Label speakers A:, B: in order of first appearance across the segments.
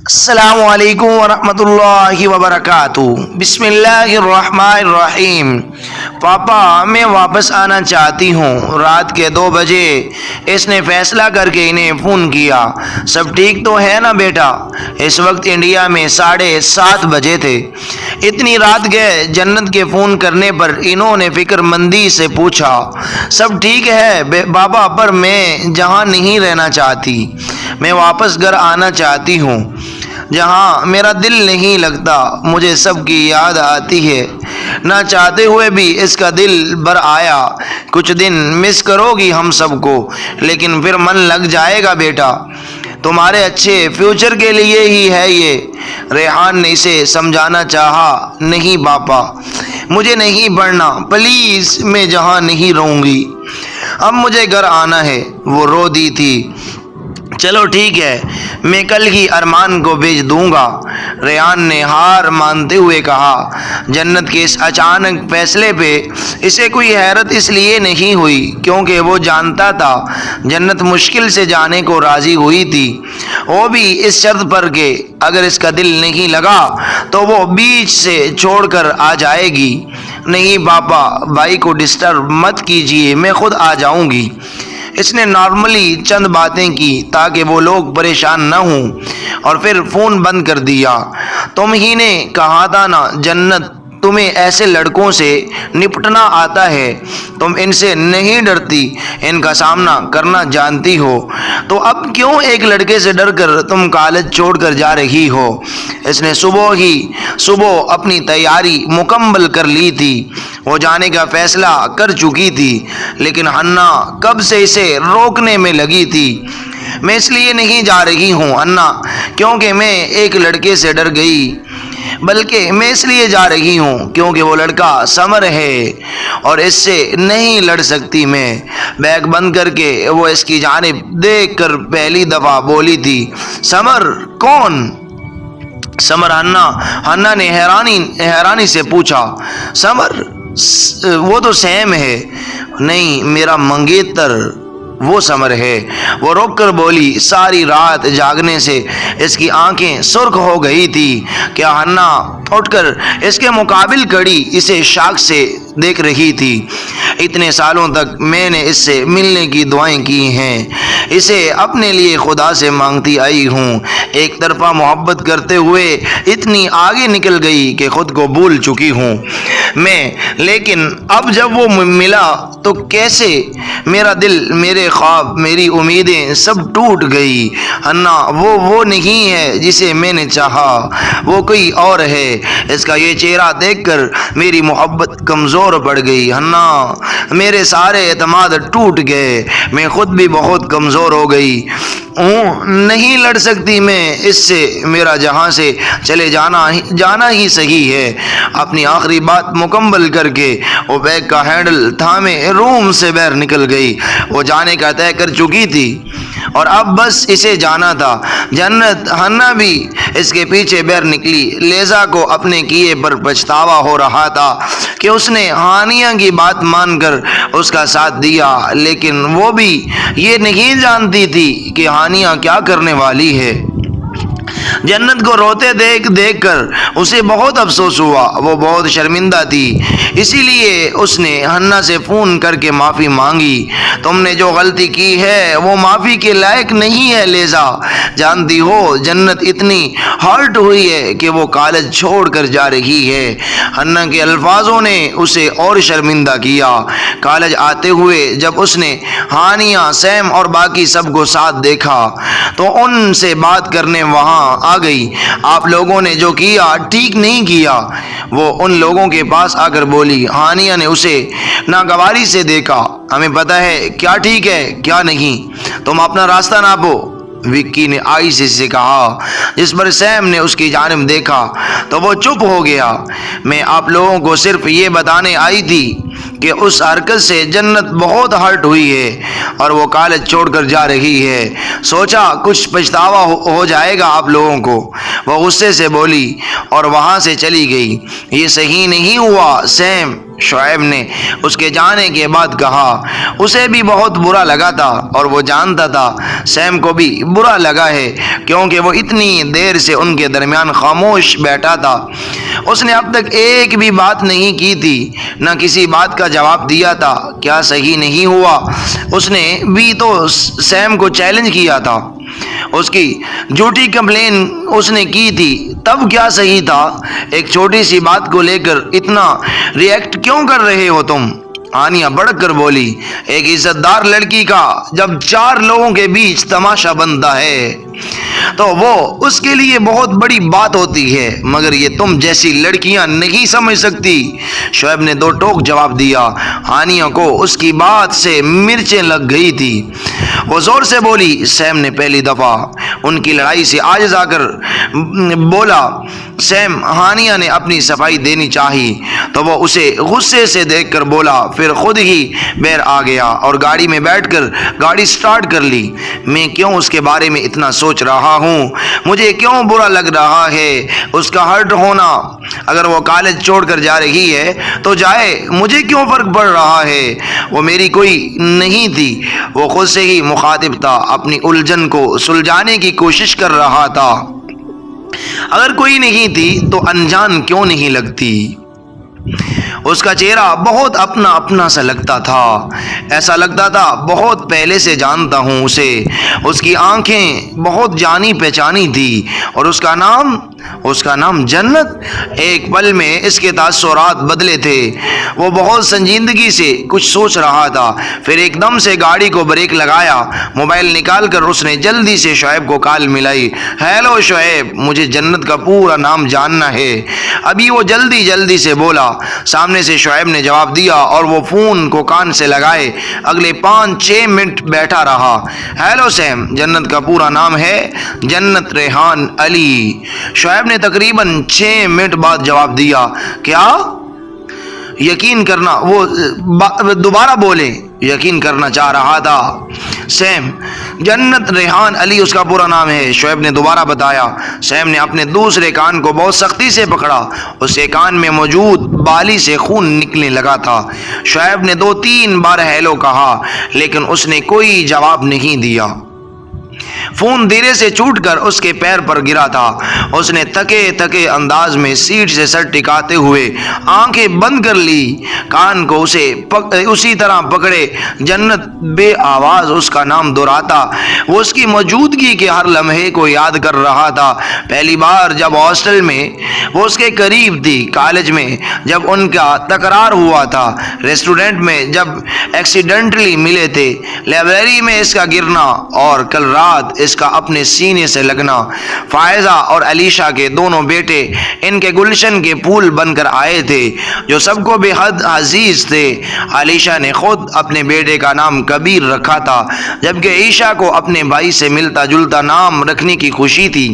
A: السلام علیکم ورحمۃ اللہ وبرکاتہ۔ بسم اللہ الرحمن الرحیم۔ پاپا میں واپس آنا چاہتی ہوں۔ رات کے 2 بجے اس نے فیصلہ کر کے انہیں فون کیا۔ سب ٹھیک تو ہے نا بیٹا؟ اس وقت انڈیا میں 7:30 بجے تھے۔ اتنی رات گئے۔ جنت کے فون کرنے پر انہوں نے فکر مندی سے پوچھا، سب ٹھیک ہے بابا، پر میں جہاں نہیں رہنا چاہتی، میں واپس گھر آنا چاہتی ہوں جہاں میرا دل نہیں لگتا۔ مجھے سب کی یاد آتی ہے، نہ چاہتے ہوئے بھی اس کا دل بھر آیا۔ کچھ دن مس کرو گی ہم سب کو، لیکن پھر من لگ جائے گا بیٹا، تمہارے اچھے فیوچر کے لیے ہی ہے یہ۔ ریحان نے اسے سمجھانا چاہا، نہیں پاپا مجھے نہیں پڑھنا، پلیز میں جہاں نہیں رہوں گی، اب مجھے گھر آنا ہے۔ وہ رو دی تھی۔ چلو ٹھیک ہے، میں کل ہی ارمان کو بھیج دوں گا، ریحان نے ہار مانتے ہوئے کہا۔ جنت کے اس اچانک فیصلے پہ اسے کوئی حیرت اس لیے نہیں ہوئی کیونکہ وہ جانتا تھا جنت مشکل سے جانے کو راضی ہوئی تھی، وہ بھی اس شرط پر کہ اگر اس کا دل نہیں لگا تو وہ بیچ سے چھوڑ کر آ جائے گی۔ نہیں پاپا، بھائی کو ڈسٹرب مت کیجیے، میں خود آ جاؤں گی۔ اس نے نارملی چند باتیں کی تاکہ وہ لوگ پریشان نہ ہوں، اور پھر فون بند کر دیا۔ تم ہی نے کہا تھا نا جنت، تمہیں ایسے لڑکوں سے نپٹنا آتا ہے، تم ان سے نہیں ڈرتی، ان کا سامنا کرنا جانتی ہو، تو اب کیوں ایک لڑکے سے ڈر کر تم کالج چھوڑ کر جا رہی ہو؟ اس نے صبح اپنی تیاری مکمل کر لی تھی، وہ جانے کا فیصلہ کر چکی تھی، لیکن حنا کب سے اسے روکنے میں لگی تھی۔ میں اس لیے نہیں جا رہی ہوں حنا کیونکہ میں ایک لڑکے سے ڈر گئی، بلکہ میں اس لیے جا رہی ہوں کیونکہ وہ لڑکا سمر ہے اور اس سے نہیں لڑ سکتی میں۔ بیگ بند کر کے وہ اس کی جانب دیکھ کر پہلی دفعہ بولی تھی، سمر کون؟ سمر حنا نے حیرانی سے پوچھا، سمر وہ تو سیم ہے۔ نہیں، میرا منگیتر وہ سمر ہے، وہ روک کر بولی۔ ساری رات جاگنے سے اس کی آنکھیں سرخ ہو گئی تھی۔ کیا حنا اٹھ کر اس کے مقابل کھڑی اسے شاک سے دیکھ رہی تھی۔ اتنے سالوں تک میں نے اس سے ملنے کی دعائیں کی ہیں، اسے اپنے لیے خدا سے مانگتی آئی ہوں، ایک طرفہ محبت کرتے ہوئے اتنی آگے نکل گئی کہ خود کو بھول چکی ہوں میں، لیکن اب جب وہ ملا تو کیسے میرا دل، میرے خواب، میری امیدیں سب ٹوٹ گئی۔ حنا وہ نہیں ہے جسے میں نے چاہا، وہ کوئی اور ہے۔ اس کا یہ چہرہ دیکھ کر میری محبت کمزور پڑ گئی حنا، میرے سارے اعتماد ٹوٹ گئے، میں خود بھی بہت کمزور ہو گئی ہوں، نہیں لڑ سکتی میں اس سے، میرا جہاں سے چلے جانا ہی صحیح ہے۔ اپنی آخری بات مکمل کر کے وہ بیگ کا ہینڈل تھامے روم سے باہر نکل گئی۔ وہ جانے کا طے کر چکی تھی اور اب بس اسے جانا تھا۔ جنت حنا بھی اس کے پیچھے باہر نکلی۔ لیزا کو اپنے کیے پر پچھتاوا ہو رہا تھا کہ اس نے ہانیہ کی بات مان کر اس کا ساتھ دیا، لیکن وہ بھی یہ نہیں جانتی تھی کہ ہانیہ کیا کرنے والی ہے۔ جنت کو روتے دیکھ کر اسے بہت افسوس ہوا، وہ بہت شرمندہ تھی، اسی لیے اس نے حنا سے فون کر کے معافی مانگی۔ تم نے جو غلطی کی ہے وہ معافی کے لائق نہیں ہے لیزا، جانتی ہو جنت اتنی ہرٹ ہوئی ہے کہ وہ کالج چھوڑ کر جا رہی ہے۔ حنا کے الفاظوں نے اسے اور شرمندہ کیا۔ کالج آتے ہوئے جب اس نے ہانیہ، سیم اور باقی سب کو ساتھ دیکھا تو ان سے بات کرنے وہاں آ گئی۔ آپ لوگوں نے جو کیا ٹھیک نہیں کیا، وہ ان لوگوں کے پاس آ کر بولی۔ ہانیہ نے اسے ناگواری سے دیکھا، ہمیں پتہ ہے کیا ٹھیک ہے کیا نہیں، تم اپنا راستہ ناپو، وکی نے آہستہ سے کہا۔ جس پر سیم نے اس کی جانب دیکھا تو وہ چپ ہو گیا۔ میں آپ لوگوں کو صرف یہ بتانے آئی تھی کہ اس حرکت سے جنت بہت ہرٹ ہوئی ہے اور وہ کالج چھوڑ کر جا رہی ہے، سوچا کچھ پچھتاوا ہو جائے گا آپ لوگوں کو، وہ غصے سے بولی اور وہاں سے چلی گئی۔ یہ صحیح نہیں ہوا سیم، شعیب نے اس کے جانے کے بعد کہا۔ اسے بھی بہت برا لگا تھا اور وہ جانتا تھا سیم کو بھی برا لگا ہے، کیونکہ وہ اتنی دیر سے ان کے درمیان خاموش بیٹھا تھا۔ اس نے اب تک ایک بھی بات نہیں کی تھی، نہ کسی بات کا جواب دیا تھا۔ کیا صحیح نہیں ہوا؟ اس نے بھی تو سیم کو چیلنج کیا تھا، اس کی جھوٹی کمپلین اس نے کی تھی، تب کیا صحیح تھا؟ ایک چھوٹی سی بات کو لے کر اتنا ریئیکٹ کیوں کر رہے ہو تم؟ ہانیہ بڑک کر بولی۔ ایک عزت دار لڑکی کا جب 4 لوگوں کے بیچ تماشا بنتا ہے تو وہ اس کے لیے بہت بڑی بات ہوتی ہے، مگر یہ تم جیسی لڑکیاں نہیں سمجھ سکتی۔ شعیب نے 2 ٹوک جواب دیا۔ ہانیہ کو اس کی بات سے مرچیں لگ گئی تھی، وہ زور سے بولی۔ سیم نے پہلی دفعہ ان کی لڑائی سے عاجز آ کر بولا۔ سیم ہانیہ نے اپنی صفائی دینی چاہی تو وہ اسے غصے سے دیکھ کر بولا، پھر خود ہی بیر آ گیا اور گاڑی میں بیٹھ کر گاڑی سٹارٹ کر لی۔ میں کیوں اس کے بارے میں اتنا سوچ رہا ہوں؟ مجھے کیوں برا لگ رہا ہے اس کا ہرٹ ہونا؟ اگر وہ کالج چھوڑ کر جا رہی ہے تو جائے، مجھے کیوں فرق پڑ رہا ہے؟ وہ میری کوئی نہیں تھی۔ وہ خود سے ہی مخاطب تھا، اپنی الجھن کو سلجھانے کی کوشش کر رہا تھا۔ اگر کوئی نہیں تھی تو انجان کیوں نہیں لگتی؟ اس کا چہرہ بہت اپنا اپنا سا لگتا تھا، ایسا لگتا تھا بہت پہلے سے جانتا ہوں اسے۔ اس کی آنکھیں بہت جانی پہچانی تھی اور اس کا نام جنت۔ ایک پل میں اس کے تاثرات بدلے تھے، وہ بہت سنجیدگی سے کچھ سوچ رہا تھا، پھر ایک دم سے گاڑی کو بریک لگایا۔ موبائل نکال کر اس نے جلدی سے شعیب کو کال ملائی۔ ہیلو شعیب، مجھے جنت کا پورا نام جاننا ہے، ابھی وہ جلدی سے بولا۔ سامنے سے شعیب نے جواب دیا اور وہ فون کو کان سے لگائے اگلے 5-6 منٹ بیٹھا رہا۔ ہیلو سیم، جنت کا پورا نام ہے جنت ریحان علی۔ شعیب نے تقریباً 6 منٹ بعد جواب دیا۔ کیا؟ یقین کرنا، وہ دوبارہ بولے۔ یقین کرنا چاہ رہا تھا سیم، جنت ریحان علی اس کا پورا نام ہے، شعیب نے دوبارہ بتایا۔ سیم نے اپنے دوسرے کان کو بہت سختی سے پکڑا، اس کے کان میں موجود بالی سے خون نکلنے لگا تھا۔ شعیب نے 2-3 بار ہیلو کہا لیکن اس نے کوئی جواب نہیں دیا۔ فون دھیرے سے چھوٹ کر اس کے پیر پر گرا تھا۔ اس نے تھکے انداز میں سیٹ سے سر ٹکاتے ہوئے آنکھیں بند کر لی، کان کو اسی طرح پکڑے۔ جنت بے آواز اس کا نام دہراتا، وہ اس کی موجودگی کے ہر لمحے کو یاد کر رہا تھا۔ پہلی بار جب ہاسٹل میں وہ اس کے قریب تھی، کالج میں جب ان کا تکرار ہوا تھا، ریسٹورنٹ میں جب ایکسیڈنٹلی ملے تھے، لائبریری میں اس کا گرنا اور کل رات اس کا اپنے سینے سے لگنا۔ فائزہ اور علیشہ کے دونوں بیٹے ان کے گلشن کے پھول بن کر آئے تھے جو سب کو بے حد عزیز تھے۔ علیشہ نے خود اپنے بیٹے کا نام کبیر رکھا تھا، جبکہ عیشہ کو اپنے بھائی سے ملتا جلتا نام رکھنے کی خوشی تھی،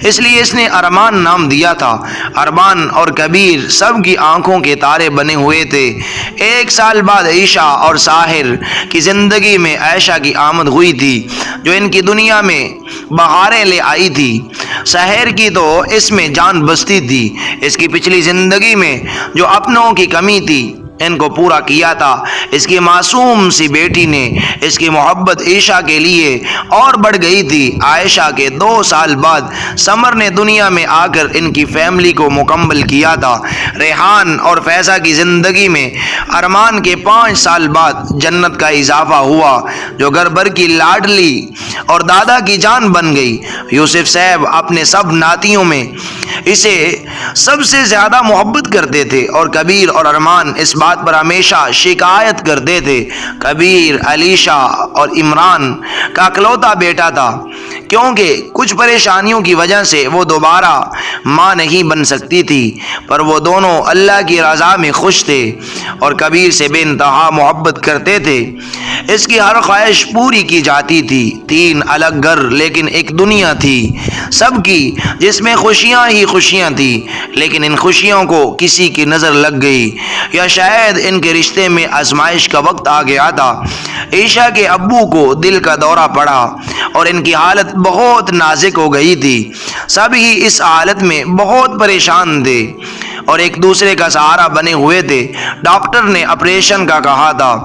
A: اس لیے اس نے ارمان نام دیا تھا۔ ارمان اور کبیر سب کی آنکھوں کے تارے بنے ہوئے تھے۔ 1 سال بعد عیشہ اور ساحر کی زندگی میں عائشہ کی آمد ہوئی تھی، جو ان کی دنیا میں بہاریں لے آئی تھی۔ ساحر کی تو اس میں جان بستی تھی، اس کی پچھلی زندگی میں جو اپنوں کی کمی تھی ان کو پورا کیا تھا۔ اس کی معصوم سی بیٹی نے اس کی محبت عائشہ کے لیے اور بڑھ گئی تھی۔ عائشہ کے 2 سال بعد سمر نے دنیا میں آ کر ان کی فیملی کو مکمل کیا تھا۔ ریحان اور فیضہ کی زندگی میں ارمان کے 5 سال بعد جنت کا اضافہ ہوا، جو گھر بھر کی لاڈلی اور دادا کی جان بن گئی۔ یوسف صاحب اپنے سب ناتیوں میں اسے سب سے زیادہ محبت کرتے تھے اور کبیر اور ارمان اس بات پر ہمیشہ شکایت کرتے تھے۔ کبیر علیشہ اور عمران کا اکلوتا بیٹا تھا، کیونکہ کچھ پریشانیوں کی وجہ سے وہ دوبارہ ماں نہیں بن سکتی تھی، پر وہ دونوں اللہ کی رضا میں خوش تھے اور کبیر سے بے انتہا محبت کرتے تھے۔ اس کی ہر خواہش پوری کی جاتی تھی۔ 3 الگ گھر لیکن ایک دنیا تھی سب کی، جس میں خوشیاں ہی خوشیاں تھی، لیکن ان خوشیوں کو کسی کی نظر لگ گئی یا شاید ان کے رشتے میں آزمائش کا وقت آ گیا تھا۔ عائشہ کے ابو کو دل کا دورہ پڑا اور ان کی حالت بہت نازک ہو گئی تھی۔ سب ہی اس حالت میں بہت پریشان تھے۔ اور ایک دوسرے کا سہارا بنے ہوئے تھے۔ ڈاکٹر نے آپریشن کا کہا تھا،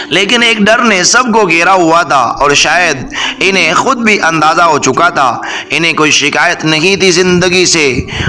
A: لیکن ایک ڈر نے سب کو گھیرا ہوا تھا اور شاید انہیں خود بھی اندازہ ہو چکا تھا۔ انہیں کوئی شکایت نہیں تھی زندگی سے،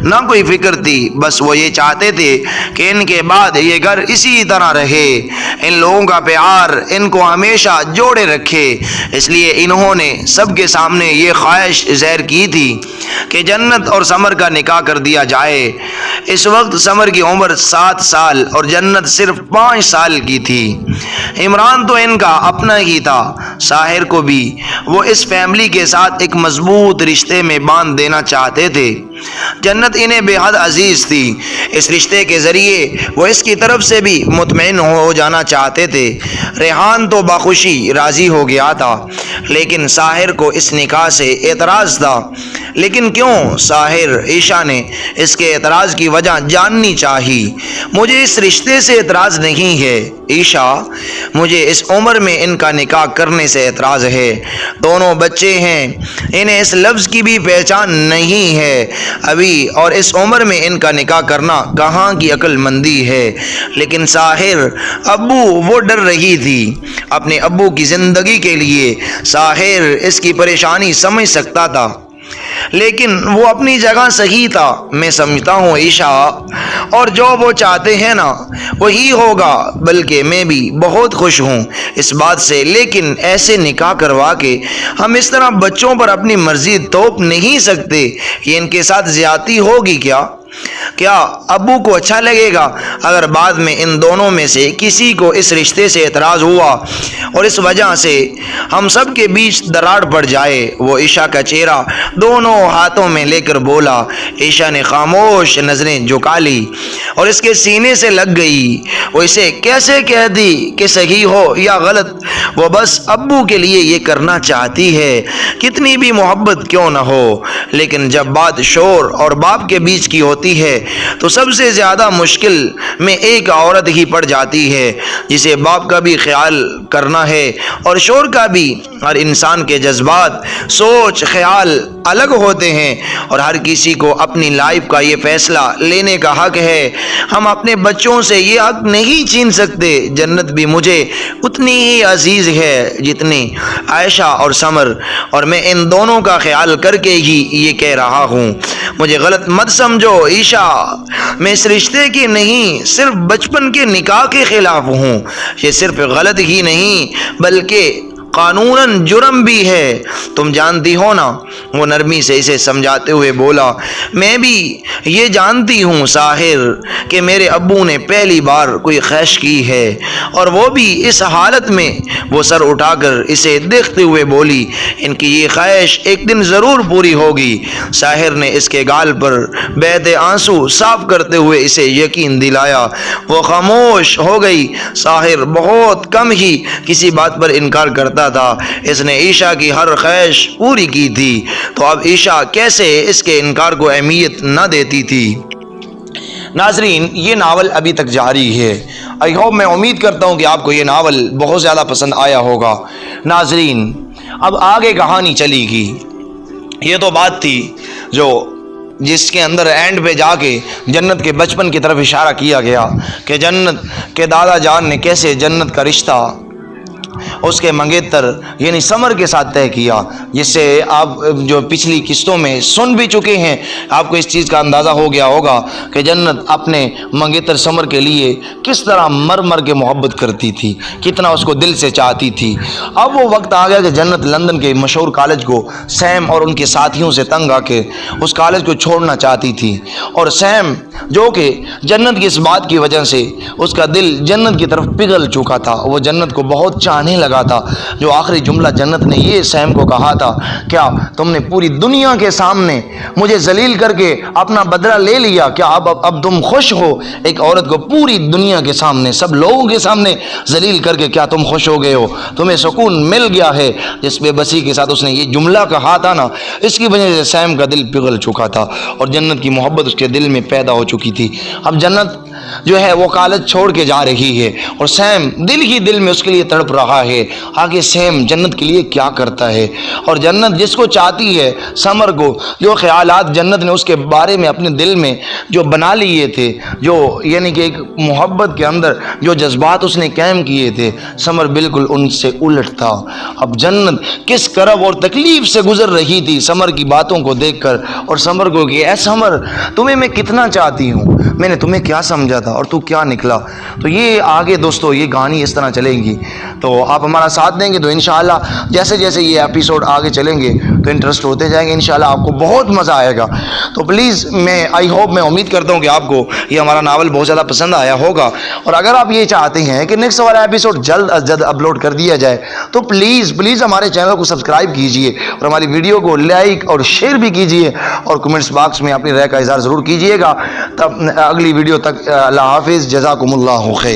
A: نہ کوئی فکر تھی، بس وہ یہ چاہتے تھے کہ ان کے بعد یہ گھر اسی طرح رہے، ان لوگوں کا پیار ان کو ہمیشہ جوڑے رکھے۔ اس لیے انہوں نے سب کے سامنے یہ خواہش ظاہر کی تھی کہ جنت اور سمر کا نکاح کر دیا جائے۔ اس وقت سمر کی عمر 7 سال اور جنت صرف 5 سال کی تھی۔ عمران تو ان کا اپنا ہی تھا، ساحر کو بھی وہ اس فیملی کے ساتھ ایک مضبوط رشتے میں باندھ دینا چاہتے تھے۔ جنت انہیں بے حد عزیز تھی، اس رشتے کے ذریعے وہ اس کی طرف سے بھی مطمئن ہو جانا چاہتے تھے۔ ریحان تو بخوشی راضی ہو گیا تھا، لیکن ساحر کو اس نکاح سے اعتراض تھا۔ لیکن کیوں؟ ساحر عائشہ نے اس کے اعتراض کی وجہ جاننی چاہی۔ مجھے اس رشتے سے اعتراض نہیں ہے عائشہ، مجھے اس عمر میں ان کا نکاح کرنے سے اعتراض ہے۔ دونوں بچے ہیں، انہیں اس لفظ کی بھی پہچان نہیں ہے ابھی، اور اس عمر میں ان کا نکاح کرنا کہاں کی عقل مندی ہے۔ لیکن ساحر ابو وہ ڈر رہی تھی اپنے ابو کی زندگی کے لیے۔ ساحر اس کی پریشانی سمجھ سکتا تھا، لیکن وہ اپنی جگہ صحیح تھا۔ میں سمجھتا ہوں عائشہ، اور جو وہ چاہتے ہیں نا وہی ہوگا، بلکہ میں بھی بہت خوش ہوں اس بات سے۔ لیکن ایسے نکاح کروا کے ہم اس طرح بچوں پر اپنی مرضی توپ نہیں سکتے، یہ ان کے ساتھ زیادتی ہوگی کیا ابو کو اچھا لگے گا اگر بعد میں ان دونوں میں سے کسی کو اس رشتے سے اعتراض ہوا اور اس وجہ سے ہم سب کے بیچ دراڑ پڑ جائے؟ وہ عائشہ کا چہرہ دونوں ہاتھوں میں لے کر بولا۔ عائشہ نے خاموش نظریں جھکا لی اور اس کے سینے سے لگ گئی۔ وہ اسے کیسے کہہ دی کہ صحیح ہو یا غلط، وہ بس ابو کے لیے یہ کرنا چاہتی ہے، کتنی بھی محبت کیوں نہ ہو۔ لیکن جب بات شور اور باپ کے بیچ کی ہوتی ہے تو سب سے زیادہ مشکل میں ایک عورت ہی پڑ جاتی ہے، جسے باپ کا بھی خیال کرنا ہے اور شور کا بھی۔ ہر انسان کے جذبات، سوچ، خیال الگ ہوتے ہیں اور ہر کسی کو اپنی لائف کا یہ فیصلہ لینے کا حق ہے۔ ہم اپنے بچوں سے یہ حق نہیں چھین سکتے۔ جنت بھی مجھے اتنی ہی عزیز ہے جتنی عائشہ اور سمر، اور میں ان دونوں کا خیال کر کے ہی یہ کہہ رہا ہوں۔ مجھے غلط مت سمجھو عائشہ، میں اس رشتے کے نہیں صرف بچپن کے نکاح کے خلاف ہوں۔ یہ صرف غلط ہی نہیں بلکہ قانوناً جرم بھی ہے، تم جانتی ہو نا۔ وہ نرمی سے اسے سمجھاتے ہوئے بولا، میں بھی یہ جانتی ہوں ساحر کہ میرے ابو نے پہلی بار کوئی خواہش کی ہے، اور وہ بھی اس حالت میں۔ وہ سر اٹھا کر اسے دیکھتے ہوئے بولی، ان کی یہ خواہش ایک دن ضرور پوری ہوگی۔ ساحر نے اس کے گال پر بہتے آنسو صاف کرتے ہوئے اسے یقین دلایا۔ وہ خاموش ہو گئی۔ ساحر بہت کم ہی کسی بات پر انکار کرتا تھا، اس نے عائشہ کی ہر خواہش پوری کی تھی، تو اب عائشہ کیسے اس کے انکار کو اہمیت نہ دیتی تھی؟ ناظرین، یہ ناول ابھی تک جاری ہے۔ آئی ہوپ، میں امید کرتا ہوں کہ آپ کو یہ ناول بہت زیادہ پسند آیا ہوگا۔ ناظرین، اب آگے کہانی چلے گی۔ یہ تو بات تھی جس کے اندر اینڈ پہ جا کے جنت کے بچپن کی طرف اشارہ کیا گیا کہ جنت کے دادا جان نے کیسے جنت کا رشتہ اس کے منگیتر یعنی سمر کے ساتھ طے کیا، جس سے آپ جو پچھلی قسطوں میں سن بھی چکے ہیں، آپ کو اس چیز کا اندازہ ہو گیا ہوگا کہ جنت اپنے منگیتر سمر کے لیے کس طرح مر مر کے محبت کرتی تھی، کتنا اس کو دل سے چاہتی تھی۔ اب وہ وقت آ گیا کہ جنت لندن کے مشہور کالج کو سیم اور ان کے ساتھیوں سے تنگ آ کے اس کالج کو چھوڑنا چاہتی تھی، اور سیم جو کہ جنت کی اس بات کی وجہ سے اس کا دل جنت کی طرف پگھل چکا تھا، وہ جنت کو بہت چاہنے لگا تھا۔ جو آخری جملہ جنت نے یہ سیم کو کہا تھا، کیا تم نے پوری دنیا کے سامنے مجھے ذلیل کر کے اپنا بدلہ لے لیا؟ کیا اب تم خوش ہو؟ ایک عورت کو پوری دنیا کے سامنے، سب لوگوں کے سامنے ذلیل کر کے کیا تم خوش ہو گئے ہو؟ تمہیں سکون مل گیا ہے؟ جس بے بسی کے ساتھ اس نے یہ جملہ کہا تھا نا، اس کی وجہ سے سیم کا دل پگھل چکا تھا اور جنت کی محبت اس کے دل میں پیدا ہو چکی تھی۔ اب جنت جو ہے وہ کالج چھوڑ کے جا رہی ہے اور سیم دل ہی دل میں اس کے لیے تڑپ رہا رہا ہے آگے سیم جنت کے لیے کیا کرتا ہے، اور جنت جس کو چاہتی ہے، سمر کو جو خیالات جنت نے اس کے بارے میں اپنے دل میں جو بنا لیے تھے، جو یعنی کہ ایک محبت کے اندر جو جذبات اس نے قائم کیے تھے، سمر بالکل ان سے الٹ تھا۔ اب جنت کس کرب اور تکلیف سے گزر رہی تھی سمر کی باتوں کو دیکھ کر، اور سمر کو کہ اے سمر تمہیں میں کتنا چاہتی ہوں، میں نے تمہیں کیا سمجھا تھا اور تو کیا نکلا۔ تو یہ آگے دوستو یہ کہانی اس طرح چلے گی، تو آپ ہمارا ساتھ دیں گے تو انشاءاللہ جیسے جیسے یہ ایپیسوڈ آگے چلیں گے تو انٹرسٹ ہوتے جائیں گے، انشاءاللہ آپ کو بہت مزہ آئے گا۔ تو پلیز میں امید کرتا ہوں کہ آپ کو یہ ہمارا ناول بہت زیادہ پسند آیا ہوگا، اور اگر آپ یہ چاہتے ہیں کہ نیکسٹ والا ایپیسوڈ جلد از جلد اپلوڈ کر دیا جائے تو پلیز ہمارے چینل کو سبسکرائب کیجئے اور ہماری ویڈیو کو لائک اور شیئر بھی کیجئے، اور کمنٹس باکس میں اپنی رائے کا اظہار ضرور کیجئے گا۔ تب اگلی ویڈیو تک اللہ حافظ، جزاکم اللہ خیر۔